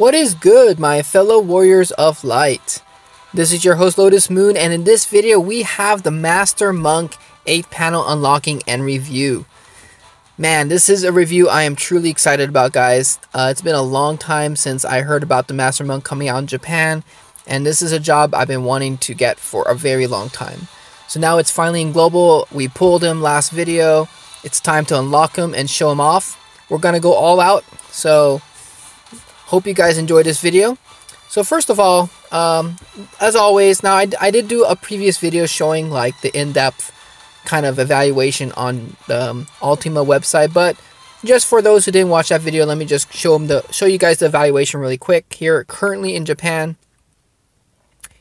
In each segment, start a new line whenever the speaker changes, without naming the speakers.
What is good, my fellow warriors of light? This is your host Lotus Moon, and in this video we have the Master Monk 8th panel unlocking and review. Man, this is a review I am truly excited about, guys. It's been a long time since I heard about the Master Monk coming out in Japan, and this is a job I've been wanting to get for a very long time. So now it's finally in global. We pulled him last video. It's time to unlock him and show him off. We're gonna go all out, so hope you guys enjoyed this video. So first of all, as always, now I did do a previous video showing like the in-depth kind of evaluation on the Ultima website, but just for those who didn't watch that video, let me just show you guys the evaluation really quick. Here, currently in Japan,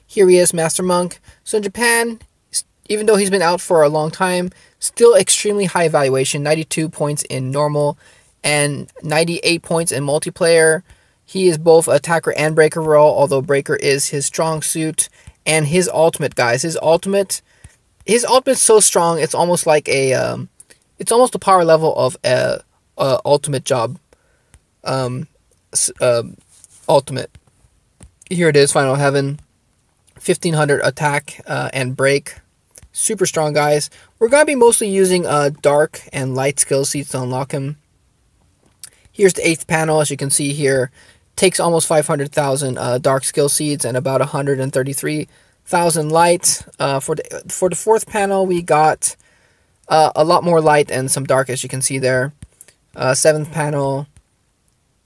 here he is, Master Monk. So in Japan, even though he's been out for a long time, still extremely high evaluation, 92 points in normal and 98 points in multiplayer. He is both attacker and breaker role, although breaker is his strong suit. And his ultimate, guys, his ultimate's so strong, it's almost like it's almost the power level of a ultimate job. Ultimate. Here it is, Final Heaven, 1500 attack and break. Super strong, guys. We're gonna be mostly using dark and light skill seats to unlock him. Here's the 8th panel, as you can see here. Takes almost 500,000 dark skill seeds and about 133,000 light. For the 4th panel, we got a lot more light and some dark, as you can see there. 7th panel,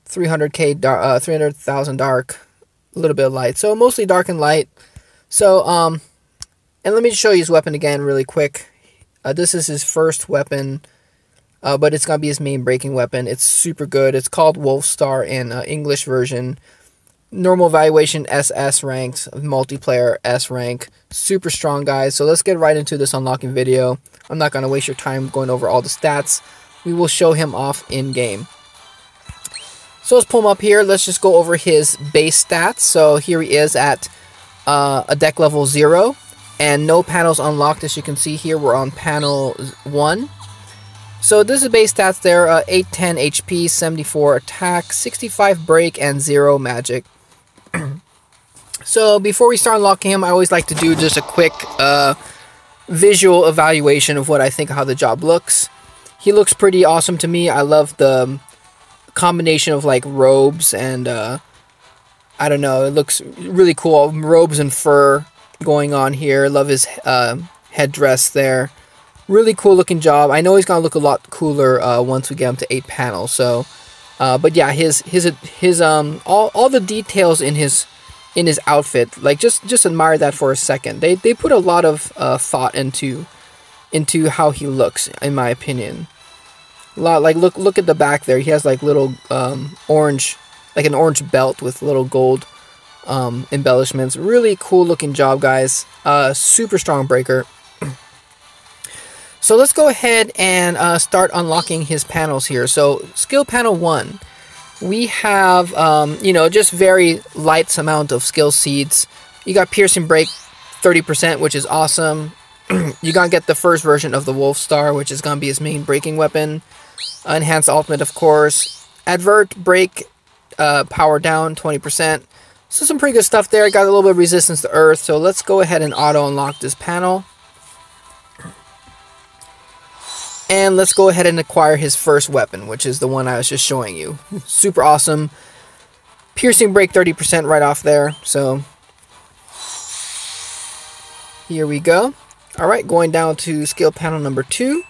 300,000 dark, a little bit of light. So mostly dark and light. So and let me just show you his weapon again really quick. This is his first weapon. But it's going to be his main breaking weapon. It's super good. It's called Wolf Star in English version. Normal evaluation SS ranked. Multiplayer S rank. Super strong, guys. So let's get right into this unlocking video. I'm not going to waste your time going over all the stats. We will show him off in game. So let's pull him up here. Let's just go over his base stats. So here he is at a deck level 0. And no panels unlocked. As you can see here, we're on panel 1. So this is base stats there, 810 HP, 74 attack, 65 break, and 0 magic. So before we start unlocking him, I always like to do just a quick visual evaluation of what I think how the job looks. He looks pretty awesome to me. I love the combination of like robes and I don't know, it looks really cool. Robes and fur going on here. Love his headdress there. Really cool looking job. I know he's gonna look a lot cooler once we get him to 8 panels. So, but yeah, his all the details in his outfit, like just admire that for a second. They put a lot of thought into how he looks, in my opinion. A lot, like look at the back there. He has like little orange, like an orange belt with little gold embellishments. Really cool looking job, guys. Super strong breaker. So let's go ahead and start unlocking his panels here. So skill panel 1, we have, just very light amount of skill seeds. You got piercing break 30%, which is awesome. You're going to get the first version of the Wolf Star, which is going to be his main breaking weapon. Enhanced ultimate, of course. Advert break power down 20%. So some pretty good stuff there. Got a little bit of resistance to earth. So let's go ahead and auto unlock this panel. And let's go ahead and acquire his first weapon, which is the one I was just showing you. Super awesome. Piercing break 30% right off there. So here we go. Alright, going down to skill panel number 2.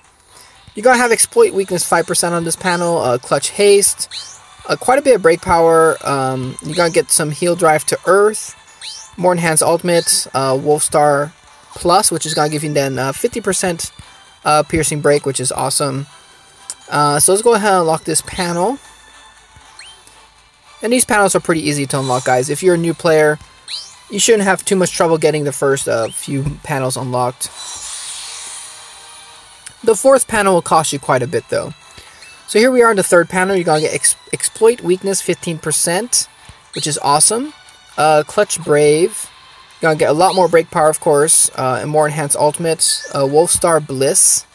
You're going to have exploit weakness 5% on this panel. Clutch haste. Quite a bit of break power. You're going to get some heal drive to earth. More enhanced ultimate. Wolf Star Plus, which is going to give you then 50% piercing break, which is awesome. So let's go ahead and unlock this panel. And these panels are pretty easy to unlock, guys. If you're a new player, you shouldn't have too much trouble getting the first few panels unlocked. The 4th panel will cost you quite a bit, though. So here we are in the 3rd panel. You're going to get exploit weakness 15%, which is awesome. Clutch brave. Gonna get a lot more break power, of course, and more enhanced ultimates. Wolf Star Bliss.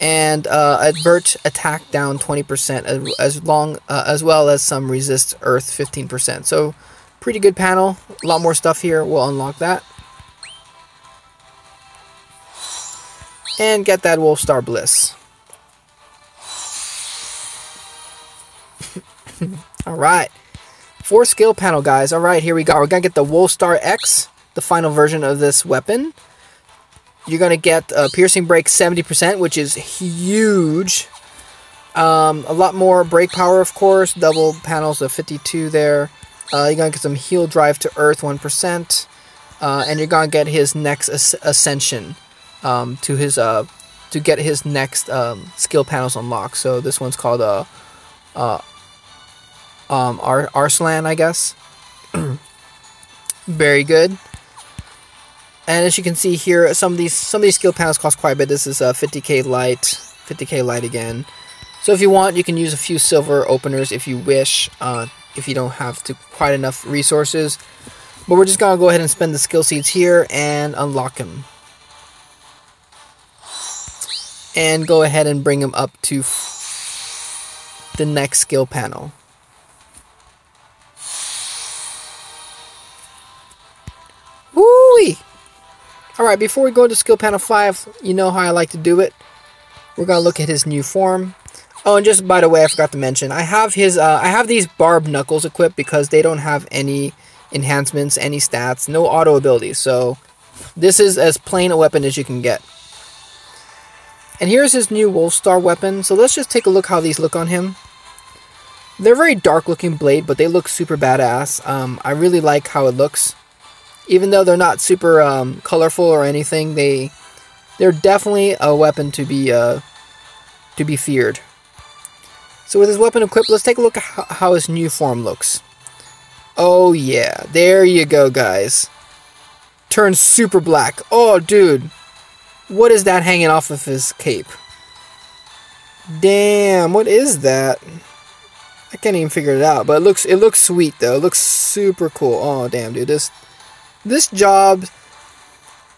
and advert attack down 20%, as well as some resist earth 15%. So pretty good panel. A lot more stuff here. We'll unlock that and get that Wolfstar Bliss. All right, 4 skill panel, guys. All right, here we go. We're gonna get the Wolfstar X, the final version of this weapon. You're going to get piercing break 70%, which is huge. A lot more break power, of course. Double panels of 52 there. You're going to get some heal drive to earth 1%. And you're going to get his next ascension to get his next skill panels unlocked. So this one's called Arslan, I guess. Very good. And as you can see here, some of these skill panels cost quite a bit. This is 50k light again. So if you want, you can use a few silver openers if you wish, if you don't have quite enough resources. But we're just gonna go ahead and spend the skill seeds here and unlock him, and go ahead and bring him up to the next skill panel. Woo-wee! Alright, before we go to skill panel 5, you know how I like to do it. We're going to look at his new form. Oh, and just by the way, I forgot to mention, I have these barbed knuckles equipped because they don't have any enhancements, any stats, no auto abilities. So this is as plain a weapon as you can get. And here's his new Wolfstar weapon. So let's just take a look how these look on him. They're very dark looking blade, but they look super badass. I really like how it looks. Even though they're not super colorful or anything, they're definitely a weapon to be feared. So with his weapon equipped, let's take a look at how his new form looks. Oh yeah, there you go, guys. Turns super black. Oh dude, what is that hanging off of his cape? Damn, what is that? I can't even figure it out, but it looks sweet though. It looks super cool. Oh damn, dude, This job,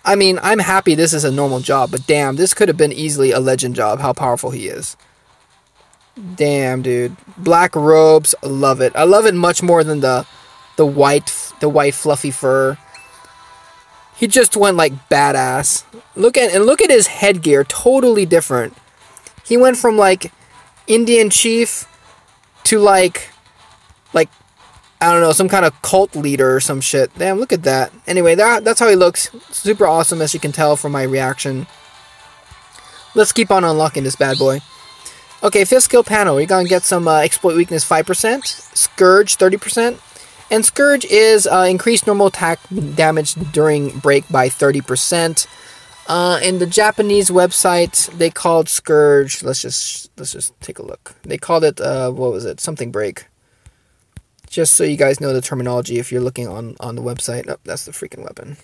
I mean, I'm happy this is a normal job, but damn, this could have been easily a legend job, how powerful he is. Damn, dude. Black robes, love it. I love it much more than the white fluffy fur. He just went like badass. Look at his headgear, totally different. He went from like Indian chief to like I don't know, some kind of cult leader or some shit. Damn, look at that. Anyway, that's how he looks. Super awesome, as you can tell from my reaction. Let's keep on unlocking this bad boy. Okay, 5th skill panel. We're going to get some exploit weakness 5%, Scourge 30%. And Scourge is increased normal attack damage during break by 30%. In the Japanese website, they called Scourge, let's just take a look. They called it, what was it? Something break. Just so you guys know the terminology if you're looking on the website. Oh, that's the freaking weapon.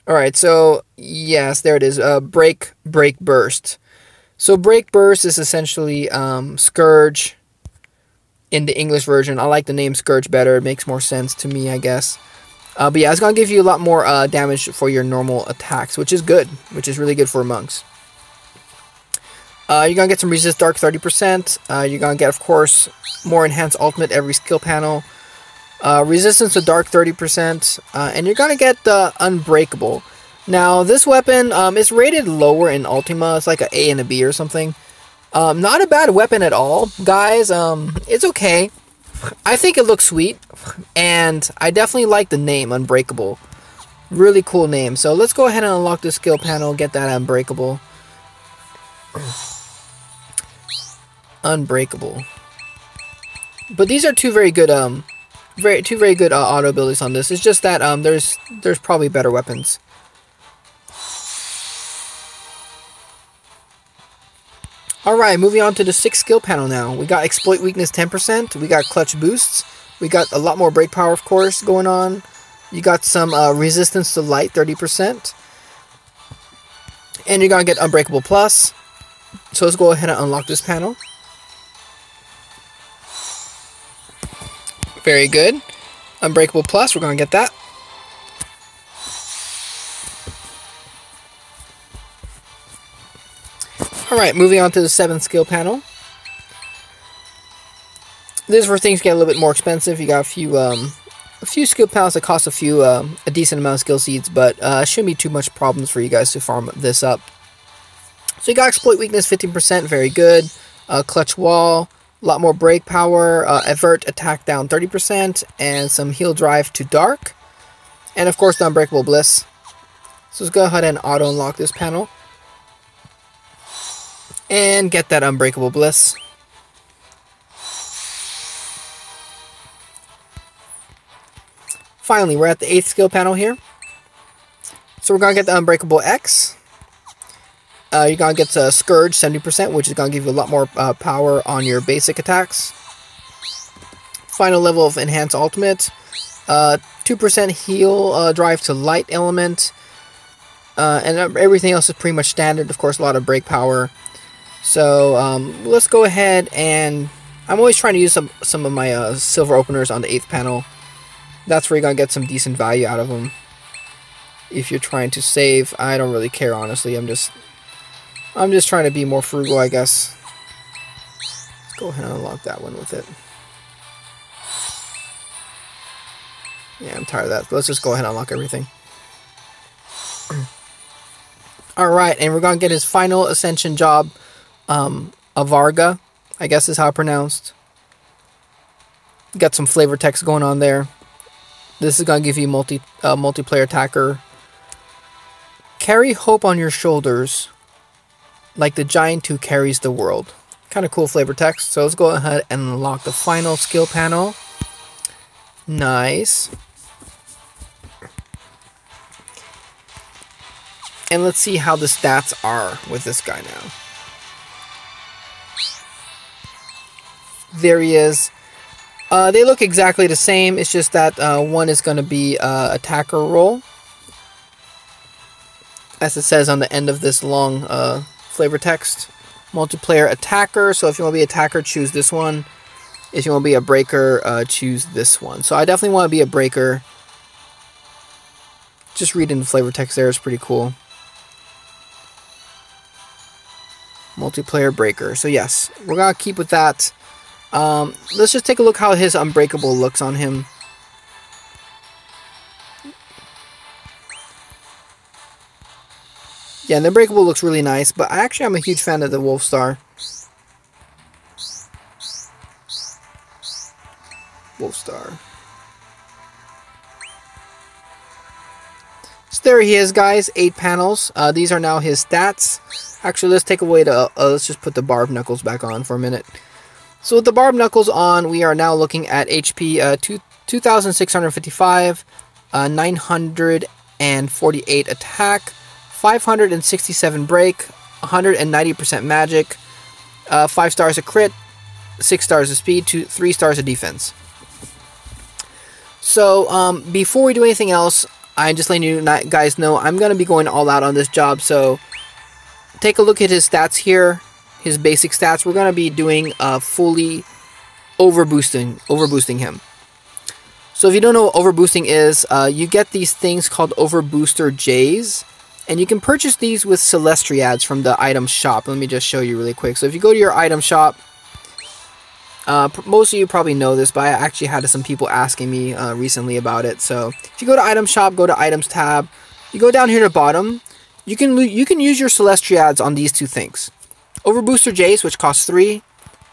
Alright, so yes, there it is. Break burst. So break burst is essentially Scourge in the English version. I like the name Scourge better. It makes more sense to me, I guess. But yeah, it's going to give you a lot more damage for your normal attacks, which is good. Which is really good for monks. You're going to get some resist dark 30%. You're going to get, of course, more enhanced ultimate every skill panel. Resistance to dark 30%. And you're going to get the unbreakable. Now, this weapon is rated lower in Ultima. It's like an A and a B or something. Not a bad weapon at all, guys. It's okay. I think it looks sweet, and I definitely like the name, Unbreakable. Really cool name. So let's go ahead and unlock the skill panel, get that Unbreakable. Unbreakable. But these are two very good auto abilities on this. It's just that there's probably better weapons. Alright, moving on to the 6th skill panel now. We got exploit weakness 10%. We got clutch boosts. We got a lot more break power, of course, going on. You got some resistance to light, 30%. And you're going to get Unbreakable Plus. So let's go ahead and unlock this panel. Very good. Unbreakable Plus, we're going to get that. Alright, moving on to the 7th skill panel. This is where things get a little bit more expensive. You got a few skill panels that cost a decent amount of skill seeds, but shouldn't be too much problems for you guys to farm this up. So you got Exploit Weakness 15%, very good. Clutch Wall, a lot more break power, Avert Attack down 30%, and some Heal Drive to Dark. And of course the Unbreakable Bliss. So let's go ahead and auto unlock this panel. And get that Unbreakable Bliss. Finally, we're at the 8th skill panel here. So we're going to get the Unbreakable X. You're going to get the Scourge 70%, which is going to give you a lot more power on your basic attacks. Final level of Enhanced Ultimate. 2% heal drive to Light Element. And everything else is pretty much standard. Of course, a lot of break power. So let's go ahead and... I'm always trying to use some of my silver openers on the 8th panel. That's where you're going to get some decent value out of them. If you're trying to save, I don't really care, honestly. I'm just trying to be more frugal, I guess. Let's go ahead and unlock that one with it. Yeah, I'm tired of that. Let's just go ahead and unlock everything. Alright, and we're going to get his final Ascension job, Avarga, I guess is how pronounced. Got some flavor text going on there. This is going to give you multiplayer attacker. Carry hope on your shoulders like the giant who carries the world. Kind of cool flavor text. So let's go ahead and unlock the final skill panel. Nice. And let's see how the stats are with this guy now. There he is. They look exactly the same. It's just that one is going to be attacker role, as it says on the end of this long flavor text. Multiplayer attacker. So if you want to be attacker, choose this one. If you want to be a breaker, choose this one. So I definitely want to be a breaker. Just reading the flavor text there is pretty cool. Multiplayer breaker. So yes, we're going to keep with that. Let's just take a look how his Unbreakable looks on him. Yeah, the Unbreakable looks really nice, but I'm a huge fan of the Wolf Star. Wolf Star. So there he is, guys. 8 panels. These are now his stats. Actually, let's take away the... let's just put the Barbed Knuckles back on for a minute. So with the Barbed Knuckles on, we are now looking at HP 2,655, 948 attack, 567 break, 190% magic, 5 stars of crit, 6 stars of speed, 3 stars of defense. So before we do anything else, I'm just letting you guys know I'm going to be going all out on this job. So take a look at his stats here. His basic stats. We're going to be doing fully overboosting him. So if you don't know what overboosting is, you get these things called overbooster J's, and you can purchase these with Celestriads from the item shop. Let me just show you really quick. So if you go to your item shop, most of you probably know this, but I actually had some people asking me recently about it. So if you go to item shop, go to items tab, you go down here to the bottom, you can use your Celestriads on these two things. Overbooster Jace, which costs 3,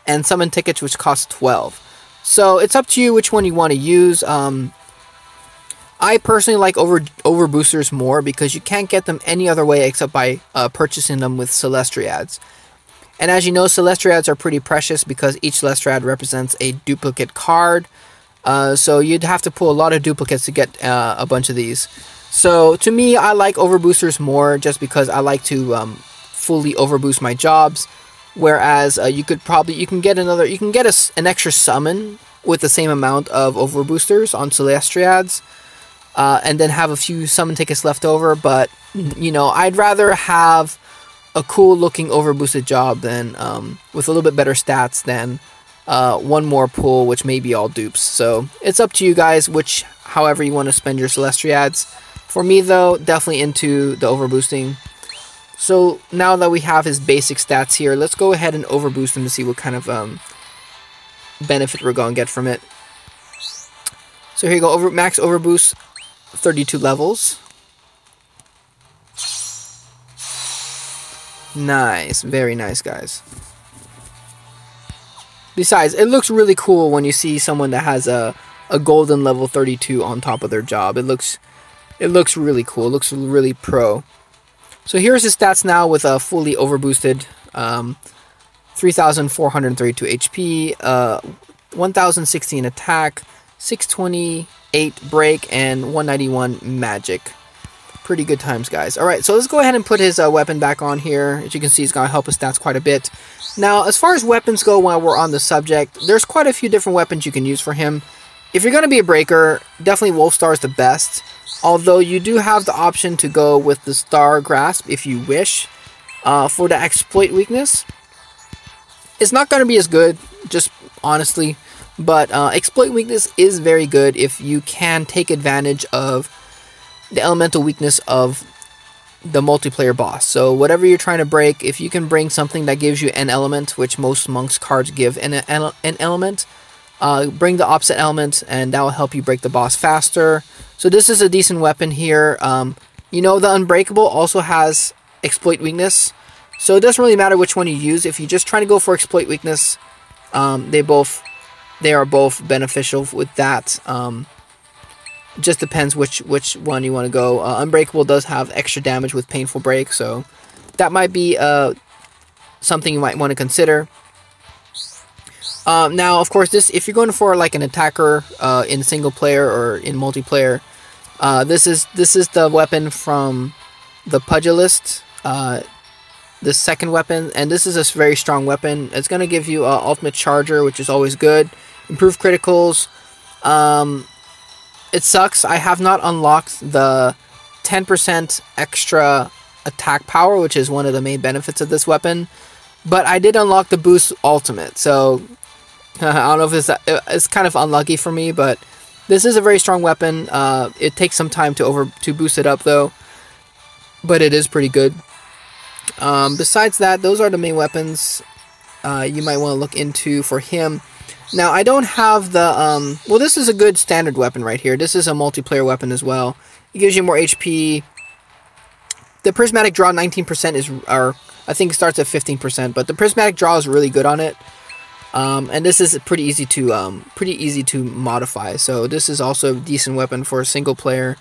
and Summon Tickets, which costs 12. So it's up to you which one you want to use. I personally like overboosters more because you can't get them any other way except by purchasing them with Celestriads. And as you know, Celestriads are pretty precious because each Celestriad represents a duplicate card. So you'd have to pull a lot of duplicates to get a bunch of these. So to me, I like overboosters more just because I like to fully overboost my jobs, whereas you can get an extra summon with the same amount of overboosters on Celestriads, and then have a few summon tickets left over. But you know, I'd rather have a cool looking overboosted job than with a little bit better stats than one more pull, which may be all dupes. So it's up to you guys, however you want to spend your Celestiads. For me though, definitely into the overboosting. So now that we have his basic stats here, let's go ahead and overboost him to see what kind of benefit we're going to get from it. So here you go, max overboost, 32 levels. Nice, very nice, guys. Besides, it looks really cool when you see someone that has a golden level 32 on top of their job. It looks really cool. It looks really pro. So here's his stats now with a fully overboosted 3,432 HP, 1,016 attack, 628 break, and 191 magic. Pretty good times, guys. Alright, so let's go ahead and put his weapon back on here. As you can see, he's going to help his stats quite a bit. Now, as far as weapons go while we're on the subject, there's quite a few different weapons you can use for him. If you're going to be a breaker, definitely Wolfstar is the best. Although you do have the option to go with the Star Grasp if you wish. For the exploit weakness, it's not going to be as good, just honestly. But exploit weakness is very good if you can take advantage of the elemental weakness of the multiplayer boss. So whatever you're trying to break, if you can bring something that gives you an element, which most monks cards give an element, bring the opposite element and that will help you break the boss faster. So this is a decent weapon here. You know, the Unbreakable also has exploit weakness, so it doesn't really matter which one you use. If you're just trying to go for exploit weakness, they are both beneficial with that. Just depends which one you want to go. Unbreakable does have extra damage with Painful Break, so that might be something you might want to consider. Now, of course, if you're going for like an attacker in single player or in multiplayer, this is the weapon from the Pugilist, the second weapon, and this is a very strong weapon. It's going to give you ultimate charger, which is always good. Improve criticals. It sucks, I have not unlocked the 10% extra attack power, which is one of the main benefits of this weapon. But I did unlock the boost ultimate, so I don't know if it's kind of unlucky for me, but this is a very strong weapon. It takes some time to boost it up though, but it is pretty good. Besides that, those are the main weapons you might want to look into for him. Now, I don't have the, well, this is a good standard weapon right here. This is a multiplayer weapon as well. It gives you more HP. The Prismatic Draw 19% or I think it starts at 15%, but the Prismatic Draw is really good on it. And this is pretty easy to modify. So this is also a decent weapon for a single player.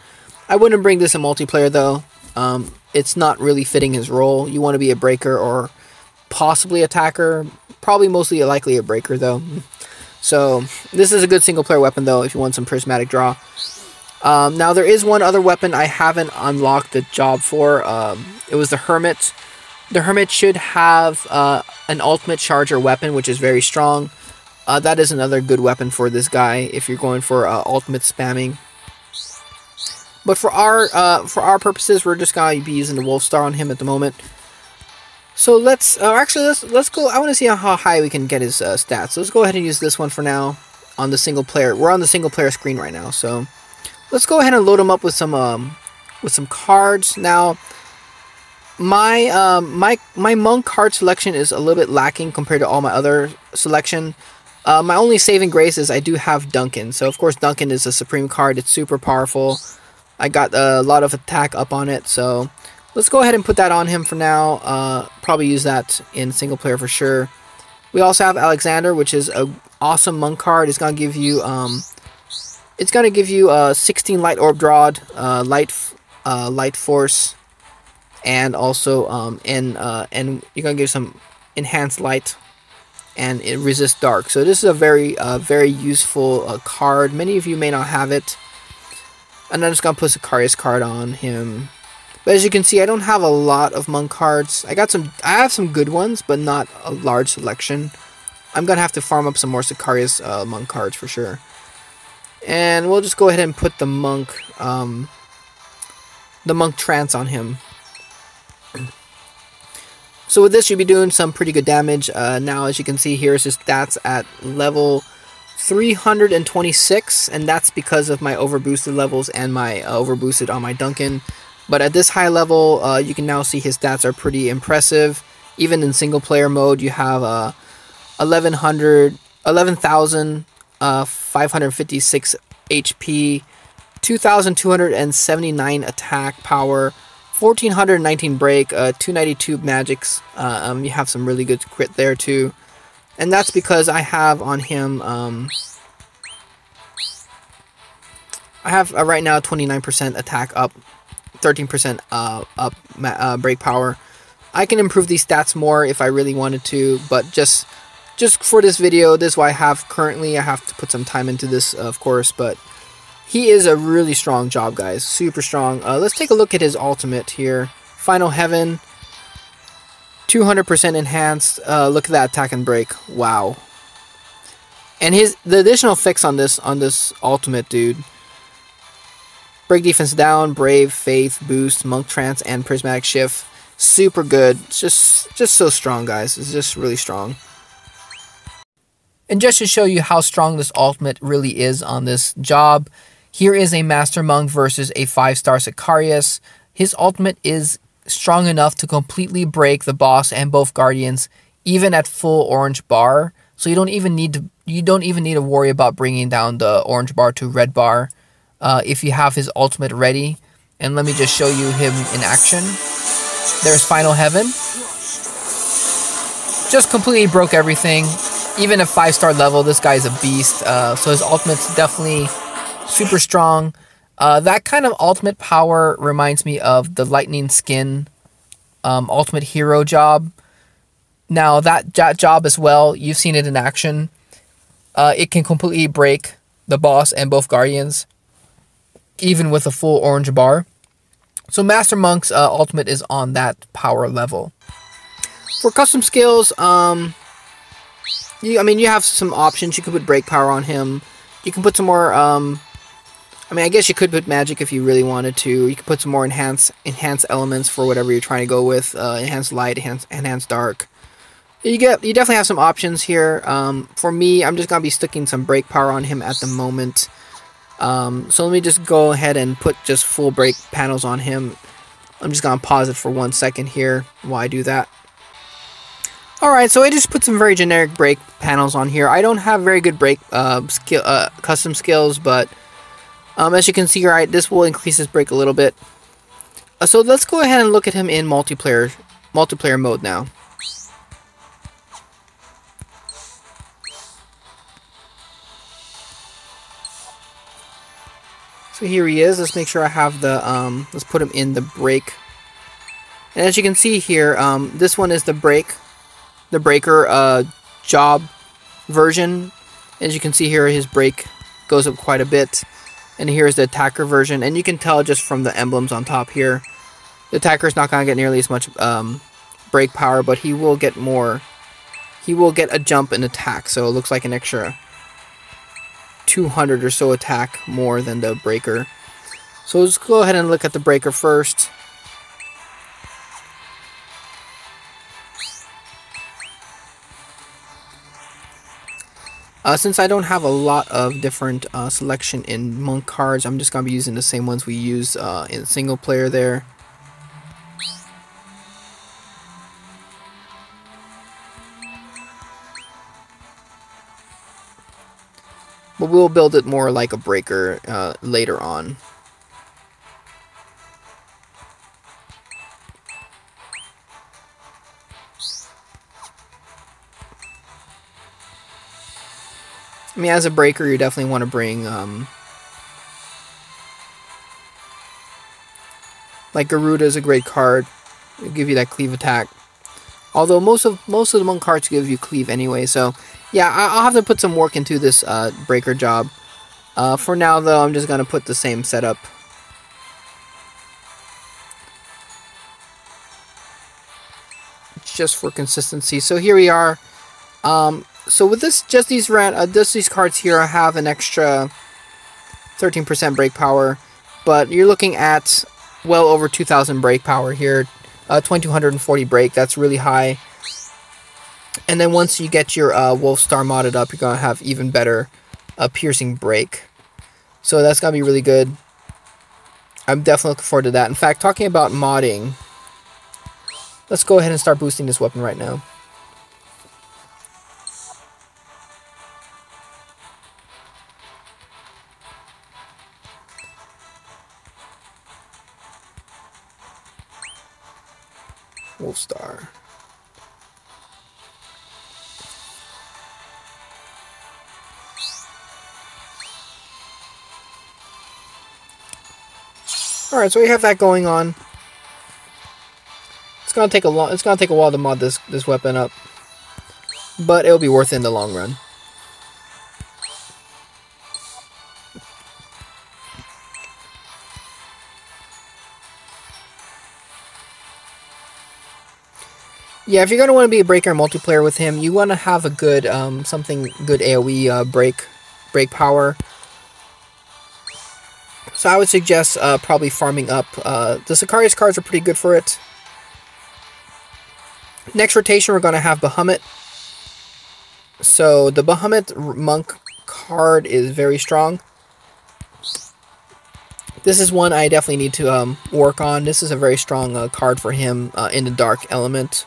I wouldn't bring this in multiplayer though. It's not really fitting his role. You want to be a breaker or possibly attacker. Probably mostly likely a breaker though. So this is a good single player weapon though if you want some Prismatic Draw. Now there is one other weapon I haven't unlocked the job for. It was the Hermit. The Hermit should have an ultimate charger weapon, which is very strong. That is another good weapon for this guy if you're going for ultimate spamming. But for our purposes, we're just gonna be using the Wolfstar on him at the moment. So let's go. I want to see how high we can get his stats. So let's go ahead and use this one for now on the single player. We're on the single player screen right now, so let's go ahead and load him up with some cards. Now, my monk card selection is a little bit lacking compared to all my other selection. My only saving grace is I do have Duncan. So of course Duncan is a supreme card. It's super powerful. I got a lot of attack up on it, so let's go ahead and put that on him for now. Probably use that in single player for sure. We also have Alexander, which is an awesome monk card. It's gonna give you 16 light orb draw, light force, and also and you're gonna give some enhanced light, and it resists dark. So this is a very useful card. Many of you may not have it. And I'm just gonna put Sicarius card on him. But as you can see, I don't have a lot of monk cards. I have some good ones, but not a large selection. I'm gonna have to farm up some more Sicarius monk cards for sure. And we'll just go ahead and put the monk trance on him. So with this, you'll be doing some pretty good damage. Now, as you can see, here's his stats at level 326, and that's because of my overboosted levels and my overboosted on my Duncan. But at this high level, you can now see his stats are pretty impressive. Even in single player mode, you have 11,556 HP, 2,279 attack power, 1,419 break, 292 magics. You have some really good crit there too. And that's because I have on him, I have right now 29% attack up, 13% up break power. I can improve these stats more if I really wanted to, but just for this video, this is what I have currently. I have to put some time into this, of course, but he is a really strong job, guys. Super strong. Let's take a look at his ultimate here. Final Heaven. 200% enhanced. Look at that attack and break. Wow. And the additional fix on this ultimate, dude. Break defense down, brave, faith, boost, monk trance, and prismatic shift. Super good. It's just so strong, guys. It's just really strong. And just to show you how strong this ultimate really is on this job, here is a Master Monk versus a 5-star Sicarius. His ultimate is strong enough to completely break the boss and both guardians, even at full orange bar. So you don't even need to worry about bringing down the orange bar to red bar if you have his ultimate ready. And let me just show you him in action. There's Final Heaven. Just completely broke everything. Even at 5-star level, this guy's a beast. So his ultimate's definitely super strong. That kind of ultimate power reminds me of the Lightning Skin ultimate hero job. Now that job as well, you've seen it in action. It can completely break the boss and both guardians, even with a full orange bar. So Master Monk's ultimate is on that power level. For custom skills, you have some options. You could put break power on him. You can put some more, I guess you could put magic if you really wanted to. You could put some more enhance elements for whatever you're trying to go with. Enhanced light, enhanced dark. You definitely have some options here. For me, I'm just going to be sticking some break power on him at the moment. So let me just go ahead and put just full break panels on him. I'm just going to pause it for 1 second here while I do that. Alright, so I just put some very generic break panels on here. I don't have very good break custom skills, but as you can see, right, this will increase his break a little bit. So let's go ahead and look at him in multiplayer mode now. So here he is. Let's make sure I have the let's put him in the break. And as you can see here, this one is the breaker job version. As you can see here, his break goes up quite a bit. And here's the attacker version, and you can tell just from the emblems on top here, the attacker's not going to get nearly as much break power, but he will get more. He will get a jump in attack, so it looks like an extra 200 or so attack more than the breaker. So let's go ahead and look at the breaker first. Since I don't have a lot of different selection in monk cards, I'm just going to be using the same ones we use in single player there. But we'll build it more like a breaker later on. As a breaker, you definitely want to bring like Garuda is a great card. It'll give you that cleave attack. Although most of the monk cards give you cleave anyway, so yeah, I'll have to put some work into this breaker job. For now, though, I'm just gonna put the same setup. Just for consistency. So here we are. So with this, just these cards here, I have an extra 13% break power, but you're looking at well over 2,000 break power here 2240 break. That's really high. And then once you get your Wolf Star modded up, you're going to have even better piercing break. So that's going to be really good. I'm definitely looking forward to that. In fact, talking about modding, let's go ahead and start boosting this weapon right now. Wolf Star. All right, so we have that going on. It's gonna take a while to mod this weapon up, but it'll be worth it in the long run. Yeah, if you're gonna want to be a breaker multiplayer with him, you want to have a good something good AOE break power. So I would suggest probably farming up. The Sicarius cards are pretty good for it. Next rotation, we're going to have Bahamut. So the Bahamut Monk card is very strong. This is one I definitely need to work on. This is a very strong card for him in the Dark element.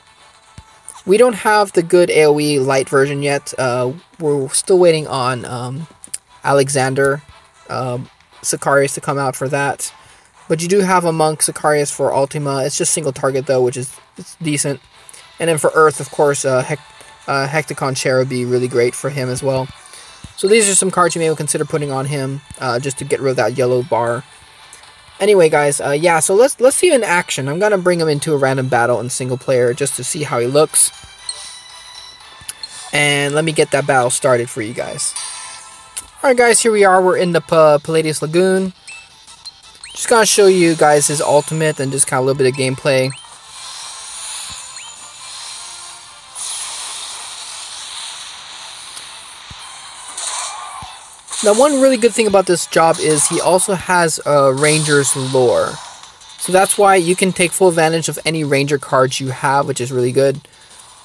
We don't have the good AoE light version yet. We're still waiting on Alexander Sicarius to come out for that. But you do have a Monk Sicarius for Ultima. It's just single target though, which is decent. And then for Earth, of course, Hecticon Chair would be really great for him as well. So these are some cards you may consider putting on him just to get rid of that yellow bar. Anyway, guys, yeah, so let's see him in action. I'm gonna bring him into a random battle in single player just to see how he looks. And let me get that battle started for you guys. Alright guys, here we are. We're in the Palladius Lagoon. Just gonna show you guys his ultimate and just kind of a little bit of gameplay. Now, one really good thing about this job is he also has Ranger's lore. So that's why you can take full advantage of any Ranger cards you have, which is really good.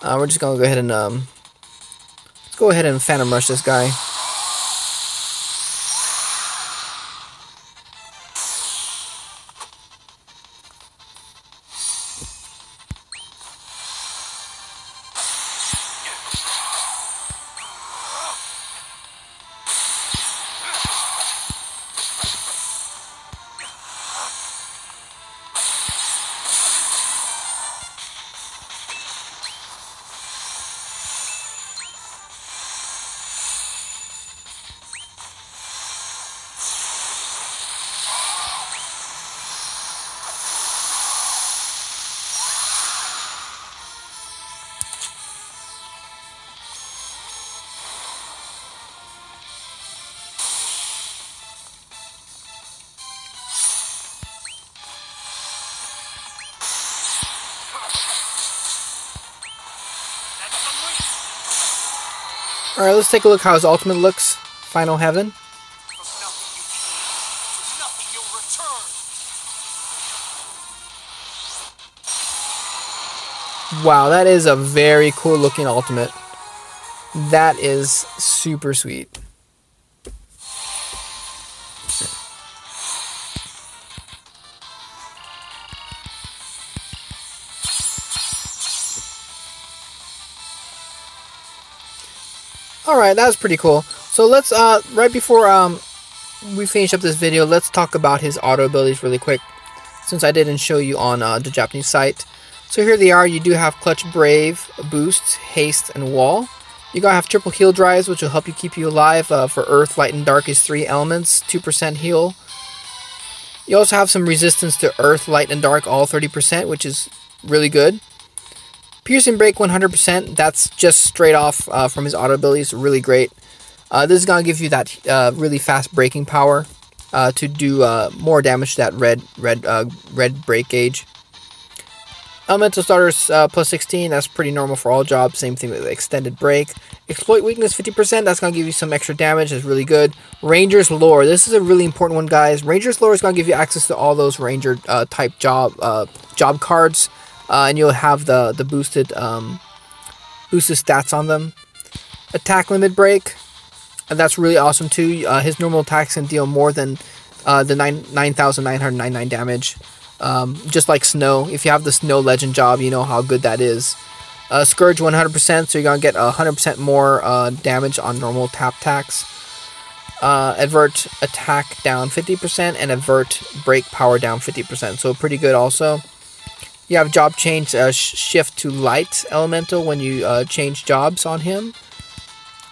We're just gonna go ahead and let's go ahead and Phantom Rush this guy. Alright, let's take a look how his ultimate looks. Final Heaven. Wow, that is a very cool looking ultimate. That is super sweet. Alright, that was pretty cool. So let's, right before we finish up this video, let's talk about his auto abilities really quick, since I didn't show you on the Japanese site. So here they are. You do have Clutch Brave, Boost, Haste, and Wall. You're going to have triple heal drives, which will help you keep you alive. For Earth, Light, and Dark is 3 elements, 2% heal. You also have some resistance to Earth, Light, and Dark, all 30%, which is really good. Piercing Break 100%, that's just straight off from his auto abilities, really great. This is going to give you that really fast breaking power to do more damage to that red break gauge. Elemental Starters plus 16, that's pretty normal for all jobs. Same thing with Extended Break. Exploit Weakness 50%, that's going to give you some extra damage, that's really good. Ranger's Lore, this is a really important one, guys. Ranger's Lore is going to give you access to all those Ranger type job cards. and you'll have the boosted stats on them. Attack limit break, and that's really awesome too. His normal attacks can deal more than the 9,999 damage. Just like Snow. If you have the Snow Legend job, you know how good that is. Scourge 100%, so you're going to get 100% more damage on normal tap attacks. Advert attack down 50%, and Advert break power down 50%, so pretty good also. You have job change, shift to light elemental when you change jobs on him.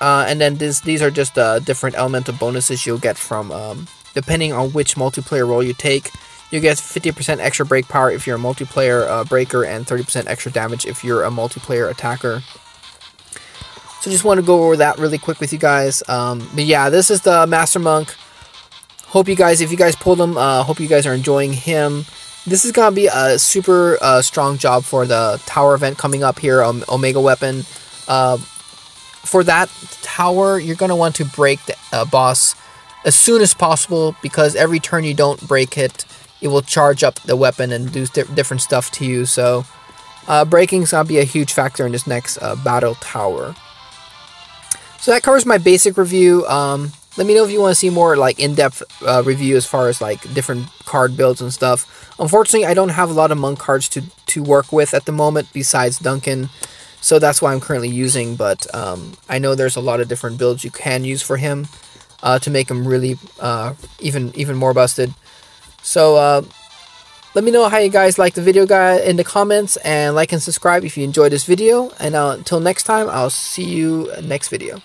And then these are just different elemental bonuses you'll get from, depending on which multiplayer role you take. You get 50% extra break power if you're a multiplayer breaker, and 30% extra damage if you're a multiplayer attacker. So just want to go over that really quick with you guys. But yeah, this is the Master Monk. Hope you guys, if you guys pulled him, hope you guys are enjoying him. This is going to be a super strong job for the tower event coming up here, Omega Weapon. For that tower, you're going to want to break the boss as soon as possible, because every turn you don't break it, it will charge up the weapon and do different stuff to you. So breaking is going to be a huge factor in this next battle tower. So that covers my basic review. Let me know if you want to see more like in-depth review as far as like different card builds and stuff. Unfortunately, I don't have a lot of monk cards to work with at the moment besides Duncan. So that's why I'm currently using. But I know there's a lot of different builds you can use for him to make him really even more busted. So let me know how you guys like the video in the comments, and like and subscribe if you enjoyed this video. And until next time, I'll see you next video.